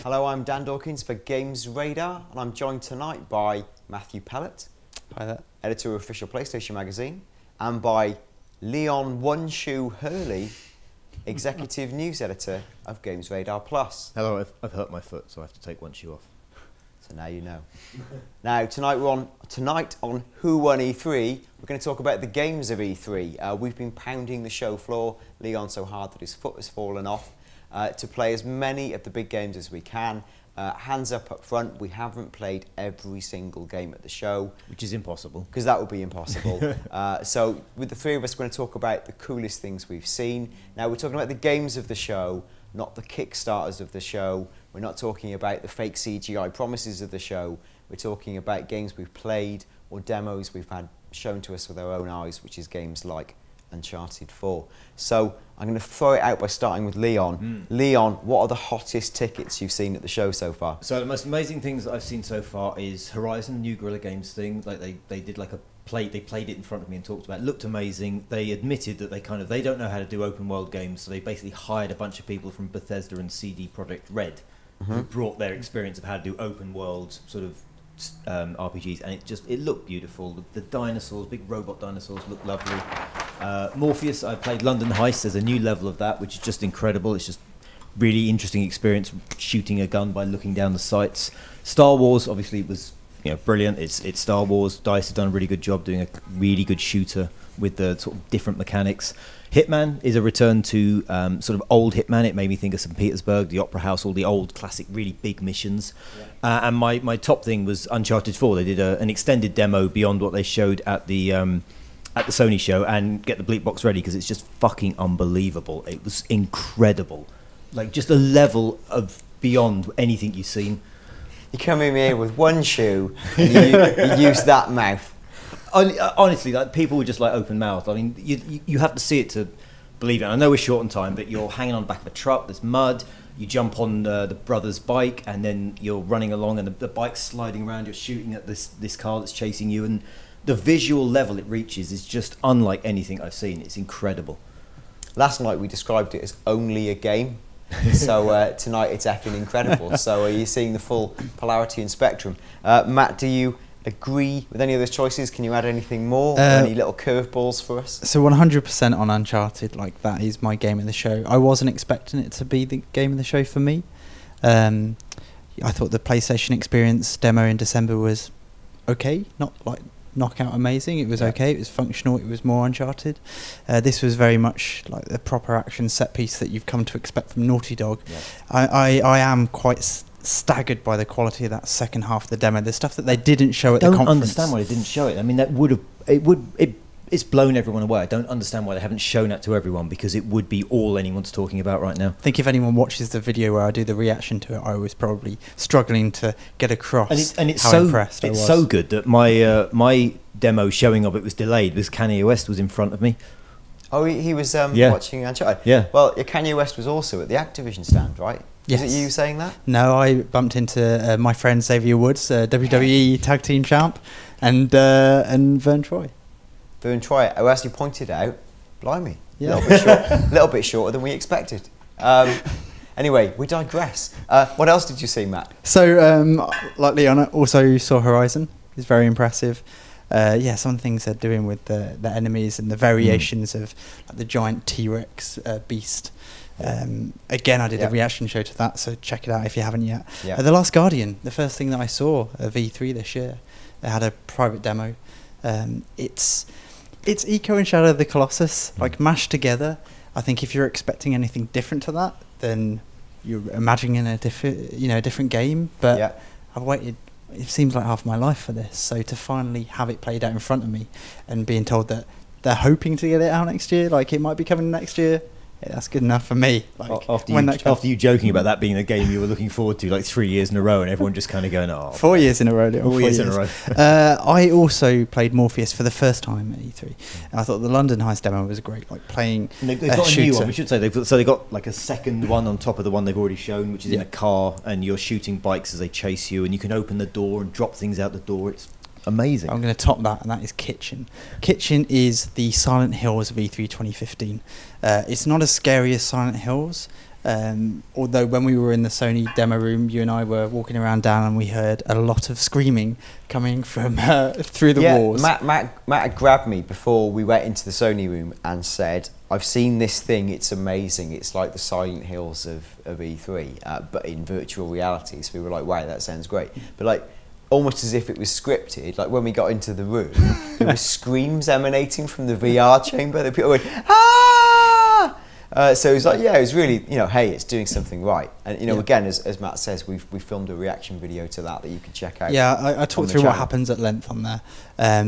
Hello, I'm Dan Dawkins for GamesRadar, and I'm joined tonight by Matthew Pellett, Hi there. editor of Official PlayStation Magazine, and by Leon One Shoe Hurley, executive news editor of GamesRadar Plus. Hello, I've hurt my foot, so I have to take one shoe off. So now you know. Now, tonight on Who Won E3, we're going to talk about the games of E3. We've been pounding the show floor, Leon so hard that his foot has fallen off, to play as many of the big games as we can. Hands up front, we haven't played every single game at the show. Which is impossible. Because that would be impossible. So with the three of us, we're going to talk about the coolest things we've seen. Now, we're talking about the games of the show, not the Kickstarters of the show. We're not talking about the fake CGI promises of the show. We're talking about games we've played or demos we've had shown to us with our own eyes, which is games like Uncharted 4. So I'm going to throw it out by starting with Leon. Leon, what are the hottest tickets you've seen at the show so far? So the most amazing things that I've seen so far is Horizon, the new Guerrilla Games thing. Like they did like they played it in front of me and talked about it. It looked amazing. They admitted that they don't know how to do open world games, so they basically hired a bunch of people from Bethesda and CD Projekt Red who brought their experience of how to do open world sort of RPGs, and it looked beautiful. The dinosaurs, big robot dinosaurs, looked lovely. Morpheus, I played London Heist. There's a new level of that, which is just incredible. It's just really interesting experience shooting a gun by looking down the sights. Star Wars, obviously, was brilliant. It's Star Wars. DICE have done a really good job doing a really good shooter with the sort of different mechanics. Hitman is a return to sort of old Hitman. It made me think of St. Petersburg, the Opera House, all the old classic, really big missions. Yeah. And my top thing was Uncharted 4. They did an extended demo beyond what they showed at the Sony show, and get the bleep box ready because it's just fucking unbelievable. It was incredible, like just a level of beyond anything you've seen. You come in here with one shoe and you use that mouth. Honestly, like people were just like open mouthed. I mean, you have to see it to believe it. And I know we're short on time, but you're hanging on the back of a truck. There's mud. You jump on the brother's bike, and then you're running along, and the bike's sliding around. You're shooting at this car that's chasing you, and the visual level it reaches is just unlike anything I've seen. It's incredible. Last night we described it as only a game. So tonight it's effing incredible. So are you seeing the full polarity and spectrum? Matt, do you agree with any of those choices? Can you add anything more? Any little curveballs for us? So 100% on Uncharted, like that is my game of the show. I wasn't expecting it to be the game of the show for me. I thought the PlayStation Experience demo in December was okay, not like knockout amazing. It was okay, it was functional, it was more Uncharted. This was very much like the proper action set piece that you've come to expect from Naughty Dog. Yeah. I am quite staggered by the quality of that second half of the demo. The stuff that they didn't show at the conference. I don't understand why they didn't show it. I mean, it's blown everyone away. I don't understand why they haven't shown that to everyone, because it would be all anyone's talking about right now. I think if anyone watches the video where I do the reaction to it, I was probably struggling to get across how impressed I was. It's so good that my demo showing of it was delayed because Kanye West was in front of me. Oh, he was watching Uncharted? Yeah. Well, Kanye West was also at the Activision stand, right? Yes. Is it you saying that? No, I bumped into my friend Xavier Woods, WWE Tag Team Champ, and Vern Troy. Vern Troy, who actually pointed out, blimey, a little bit shorter than we expected. Anyway, we digress. What else did you see, Matt? So, like Leon, I also saw Horizon. It's very impressive. Some of the things they're doing with the enemies and the variations of like, the giant T-Rex beast. Again, I did a reaction show to that, so check it out if you haven't yet. The Last Guardian, the first thing that I saw of E3 this year. They had a private demo. It's Eco and Shadow of the Colossus, like mashed together. I think if you're expecting anything different to that, then you're imagining a different game. But I've waited, it seems like half my life for this. So to finally have it played out in front of me and being told that they're hoping to get it out next year, like it might be coming next year, yeah, that's good enough for me. Like, after you joking about that being a game you were looking forward to like 3 years in a row, and everyone just kind of going, oh, 4 years in a row. 4 years in a row. I also played Morpheus for the first time at E3, and I thought the London Heist demo was great. Like playing they've got a new one. We should say they got like a second one on top of the one they've already shown, which is in a car, and you're shooting bikes as they chase you, and you can open the door and drop things out the door. It's amazing. I'm going to top that, and that is Kitchen. Kitchen is the Silent Hills of E3 2015. It's not as scary as Silent Hills, Although when we were in the Sony demo room, you and I were walking around down and we heard a lot of screaming coming from through the walls. Matt had grabbed me before we went into the Sony room and said, I've seen this thing, it's amazing, it's like the Silent Hills of E3, but in virtual reality. So we were like, wow, that sounds great. But like, almost as if it was scripted, like when we got into the room, there were screams emanating from the VR chamber that people went, ah! So it was like, yeah, it was really, hey, it's doing something right. And, again, as Matt says, we filmed a reaction video to that you can check out. Yeah, I talked through what happens at length on there.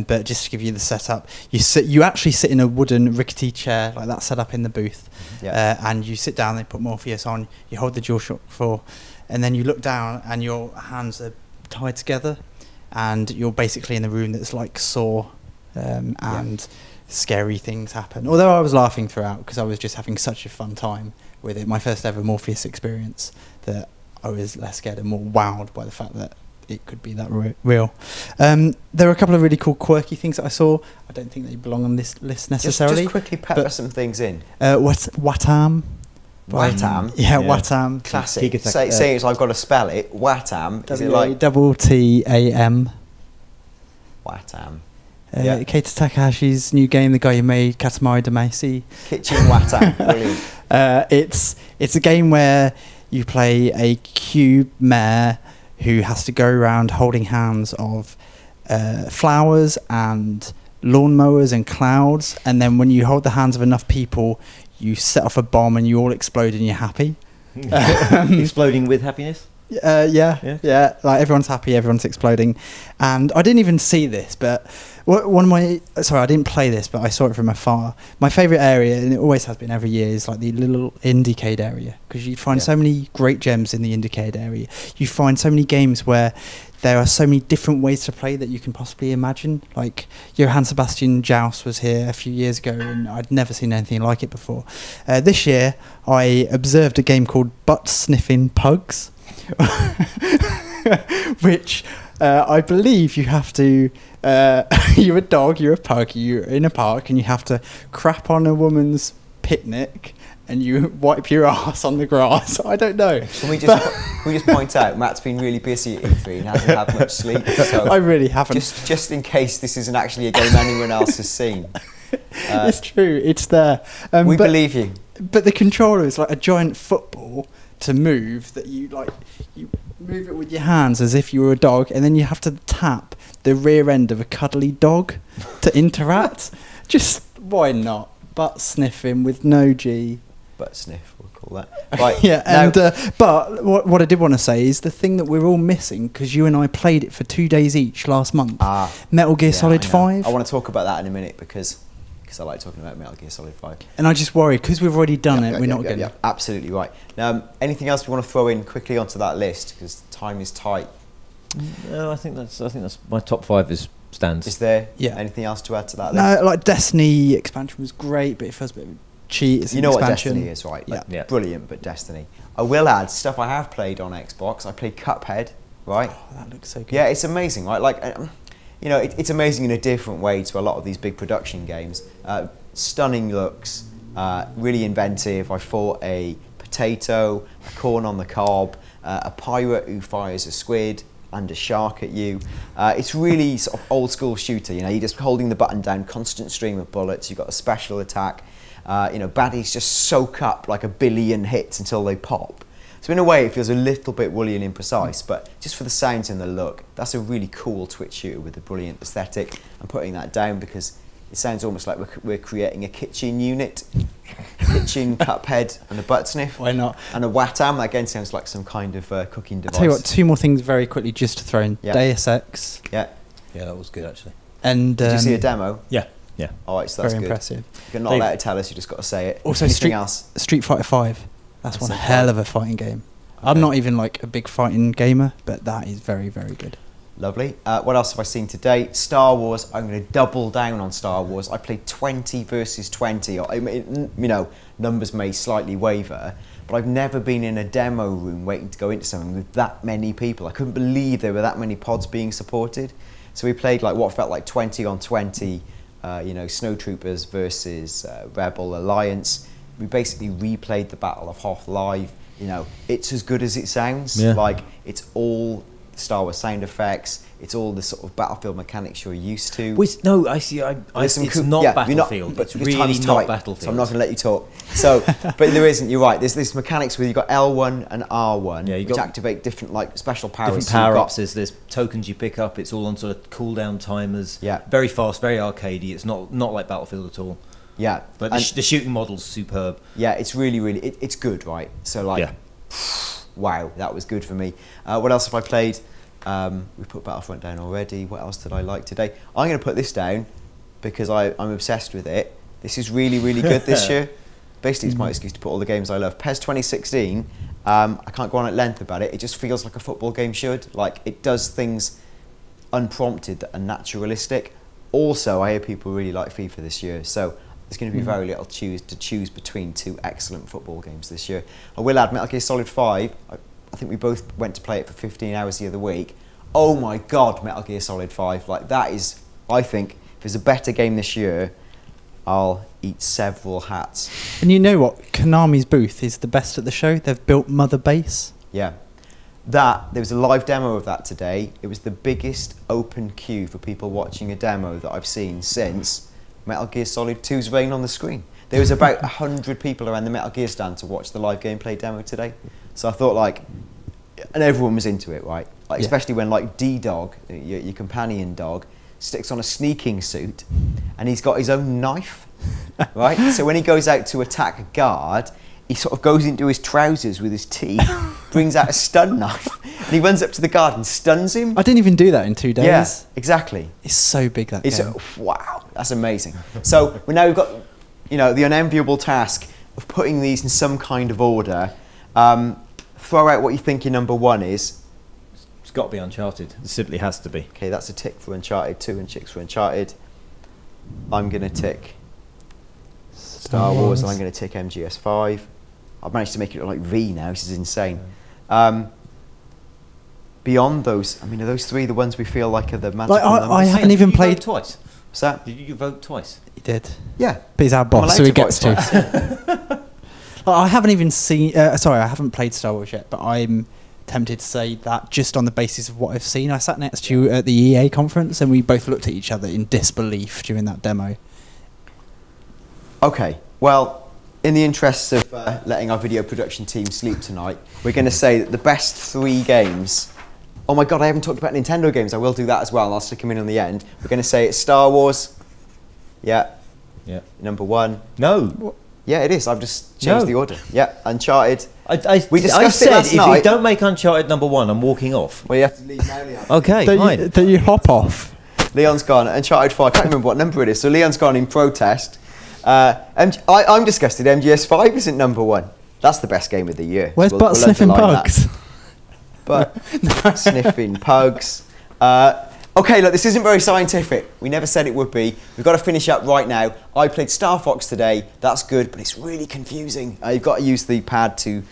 But just to give you the setup, you actually sit in a wooden rickety chair, like that set up in the booth. Yeah. And you sit down, they put Morpheus on, you hold the DualShock 4, and then you look down and your hands are tied together, and you're basically in the room that's like Saw, and scary things happen. Although I was laughing throughout because I was just having such a fun time with it. My first ever Morpheus experience, that I was less scared and more wowed by the fact that it could be that real. There are a couple of really cool quirky things that I saw. I don't think they belong on this list necessarily. Just quickly pepper some things in. Watam. Watam? Yeah, Watam. Classic. Say it, so I've got to spell it. Watam. Is it like WTAM? Watam. Keita Takahashi's new game, the guy who made Katamari Damacy. Kitchen Watam. Brilliant. It's a game where you play a cube mayor who has to go around holding hands of flowers and lawnmowers and clouds, and then when you hold the hands of enough people, you set off a bomb and you all explode and you're happy. Exploding with happiness? Yeah. Like everyone's happy, everyone's exploding. And I didn't even see this, but I didn't play this, but I saw it from afar. My favourite area, and it always has been every year, is like the little indiecade area, because you find so many great gems in the indiecade area. You find so many games where there are so many different ways to play that you can possibly imagine. Like Johann Sebastian Joust was here a few years ago, and I'd never seen anything like it before. This year, I observed a game called Butt Sniffing Pugs, which I believe you have to... you're a dog, you're a pug, you're in a park, and you have to crap on a woman's picnic and you wipe your ass on the grass. I don't know. Can we just point out, Matt's been really busy at E3 and hasn't had much sleep. So I really haven't. Just in case this isn't actually a game anyone else has seen. It's true, it's there. We believe you. But the controller is like a giant football to move, that you move it with your hands as if you were a dog, and then you have to tap the rear end of a cuddly dog to interact. Just why not? Butt sniffing with no G. Butt sniff, we'll call that. Right. Yeah, and but what I did want to say is the thing that we're all missing, because you and I played it for 2 days each last month. Metal Gear Solid 5. I want to talk about that in a minute because I like talking about Metal Gear Solid 5. And I just worry, because we've already done it, we're not getting it. Absolutely right. Now, anything else we want to throw in quickly onto that list, because time is tight? No, I think that's my top 5 stands. Is there anything else to add to that list? No, like Destiny expansion was great, but it feels a bit of a cheat. It's what Destiny is, right? Like, brilliant, but Destiny. I will add stuff I have played on Xbox. I played Cuphead, right? Oh, that looks so good. Yeah, it's amazing, right? Like, it's amazing in a different way to a lot of these big production games. Stunning looks, really inventive. I fought a potato, a corn on the cob, a pirate who fires a squid and a shark at you. It's really sort of old school shooter. You're just holding the button down, constant stream of bullets. You've got a special attack. Baddies just soak up like 1 billion hits until they pop. So in a way, it feels a little bit woolly and imprecise, but just for the sounds and the look, that's a really cool twitch shooter with a brilliant aesthetic. I'm putting that down because it sounds almost like we're creating a kitchen unit. Kitchen, Cuphead, and a butt sniff. Why not? And a Watam. That again sounds like some kind of cooking device. I'll tell you what, 2 more things very quickly just to throw in. Yeah. Deus Ex. Yeah. Yeah, that was good actually. And did you see a demo? Yeah. All right, so that's very good. impressive. You're not allowed to tell us. You just got to say it. Also, Street Fighter 5. That's one hell of a fighting game. Okay. I'm not even like a big fighting gamer, but that is very, very good. Lovely. What else have I seen today? Star Wars. I'm going to double down on Star Wars. I played 20 versus 20. Numbers may slightly waver, but I've never been in a demo room waiting to go into something with that many people. I couldn't believe there were that many pods being supported. So we played like what felt like 20 on 20, Snowtroopers versus Rebel Alliance. we basically replayed the Battle of Hoth live. You know, it's as good as it sounds. Yeah. Like, it's all Star Wars sound effects. It's all the sort of Battlefield mechanics you're used to. No, I see. It's not Battlefield. But it's your really time's not tight, Battlefield. So I'm not going to let you talk. So, but there isn't. You're right. There's this mechanics where you've got L1 and R1, Yeah, you which got activate different like special powers. different So you've power-ups. got- There's tokens you pick up. It's all on sort of cooldown timers. Yeah. Very fast, very arcadey. It's not like Battlefield at all. Yeah. But And- the shooting model's superb. yeah, it's really, really, it's good, right? So like, Yeah. wow, that was good for me. What else have I played? We put Battlefront down already. What else did I like today? I'm going to put this down because I'm obsessed with it. This is really, really good this year. Basically, it's my excuse to put all the games I love. PES 2016, I can't go on at length about it. It just feels like a football game should. Like, it does things unprompted that are naturalistic. Also, I hear people really like FIFA this year, so there's going to be very little to choose between two excellent football games this year. I will add Metal Gear Solid 5. I think we both went to play it for 15 hours the other week. Oh my God, Metal Gear Solid 5. Like, that is, I think, if there's a better game this year, I'll eat several hats. And you know what? Konami's booth is the best at the show. They've built Mother Base. Yeah. There was a live demo of that today. It was the biggest open queue for people watching a demo that I've seen since Metal Gear Solid 2's reign on the screen. There was about 100 people around the Metal Gear stand to watch the live gameplay demo today. So I thought, like, and everyone was into it, right? Like, Yeah. especially when, like, D-Dog, your companion dog, sticks on a sneaking suit and he's got his own knife, right? So when he goes out to attack a guard, he sort of goes into his trousers with his teeth, brings out a stun knife, and he runs up to the guard and stuns him. I didn't even do that in 2 days. Yeah, exactly. It's so big, that It's game. wow, that's amazing. So we've got, you know, the unenviable task of putting these in some kind of order. Throw out what you think your number one is. It's got to be Uncharted. It simply has to be. Okay, that's a tick for Uncharted. 2 and chicks for Uncharted. I'm going to tick Star Wars, and I'm going to tick MGS5. I've managed to make it look like V now. This is insane. Beyond those, I mean, are those three the ones we feel like are the magical Like, I numbers? haven't even Did you played- vote twice. What's that? Did you vote twice? He did. Yeah. But he's our I'm boss, so allowed he to gets vote to. I haven't even seen. Sorry, I haven't played Star Wars yet, but I'm tempted to say that just on the basis of what I've seen. I sat next to you at the EA conference, and we both looked at each other in disbelief during that demo. Okay, well, in the interests of letting our video production team sleep tonight, we're going to say that the best 3 games... Oh my God, I haven't talked about Nintendo games. I will do that as well, and I'll stick them in on the end. We're going to say it's Star Wars. Yeah. Yeah. Number 1. No. Yeah, it is. I've just changed the order. Yeah, Uncharted. We discussed it said last if night. you don't make Uncharted number 1, I'm walking off. Well, you have to leave now, Leon. Okay, fine. That you hop off. Leon's gone. Uncharted 4. I can't remember what number it is. So Leon's gone in protest. I'm disgusted. MGS5 isn't number 1. That's the best game of the year. Where's So butt sniffing underline that. pugs? But sniffing pugs. Okay, look, this isn't very scientific. We never said it would be. We've got to finish up right now. I played Star Fox today. That's good, but it's really confusing. You've got to use the pad to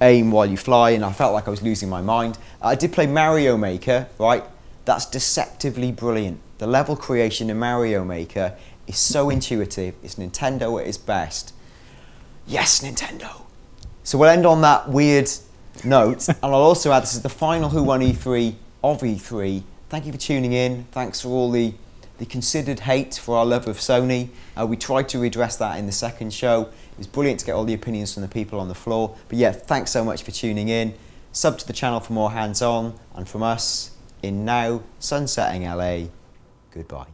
aim while you fly, and I felt like I was losing my mind. I did play Mario Maker, right? That's deceptively brilliant. The level creation in Mario Maker is so intuitive. It's Nintendo at its best. Yes, Nintendo. So we'll end on that weird note, and I'll also add this is the final Who Won E3 of E3. Thank you for tuning in. Thanks for all the considered hate for our love of Sony. We tried to redress that in the second show. It was brilliant to get all the opinions from the people on the floor. But yeah, thanks so much for tuning in. Sub to the channel for more hands-on, and from us in now sunsetting LA, goodbye.